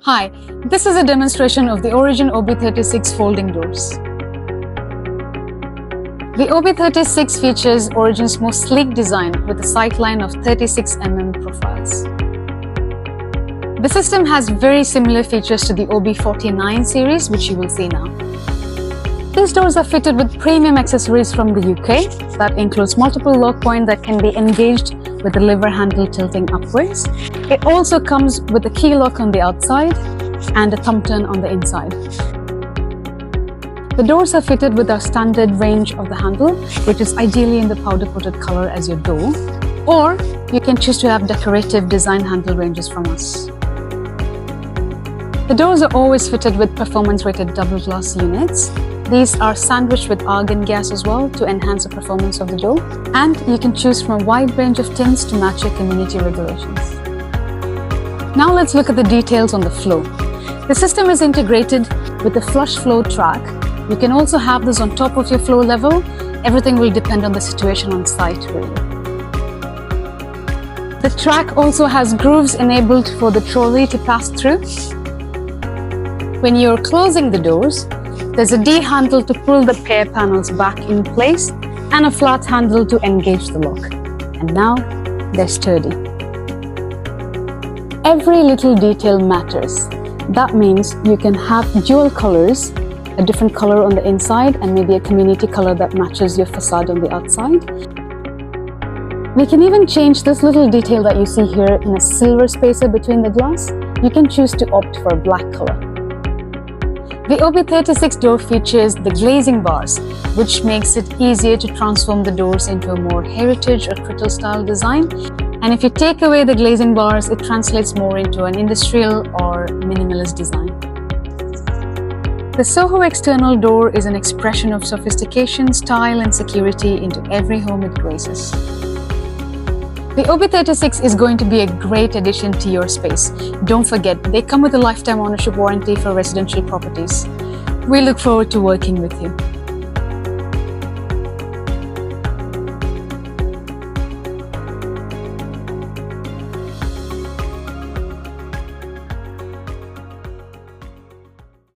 Hi, this is a demonstration of the Origin OB36 folding doors. The OB36 features Origin's most sleek design with a sightline of 36 mm profiles. The system has very similar features to the OB49 series, which you will see now. These doors are fitted with premium accessories from the UK that includes multiple lock points that can be engaged with the lever handle tilting upwards. It also comes with a key lock on the outside and a thumb turn on the inside. The doors are fitted with our standard range of the handle, which is ideally in the powder-coated color as your door, or you can choose to have decorative design handle ranges from us. The doors are always fitted with performance-rated double glass units. These are sandwiched with argon gas as well to enhance the performance of the door, and you can choose from a wide range of tints to match your community regulations. Now let's look at the details on the flow. The system is integrated with a flush flow track. You can also have this on top of your floor level. Everything will depend on the situation on site, really. The track also has grooves enabled for the trolley to pass through. When you're closing the doors, there's a D handle to pull the pair panels back in place and a flat handle to engage the lock. And now they're sturdy. Every little detail matters. That means you can have dual colors, a different color on the inside and maybe a community color that matches your facade on the outside. We can even change this little detail that you see here in a silver spacer between the glass. You can choose to opt for a black color. The OB36 door features the glazing bars, which makes it easier to transform the doors into a more heritage or crystal style design. And if you take away the glazing bars, it translates more into an industrial or minimalist design. The Soho external door is an expression of sophistication, style, and security into every home it graces. The OB36 is going to be a great addition to your space. Don't forget, they come with a lifetime ownership warranty for residential properties. We look forward to working with you.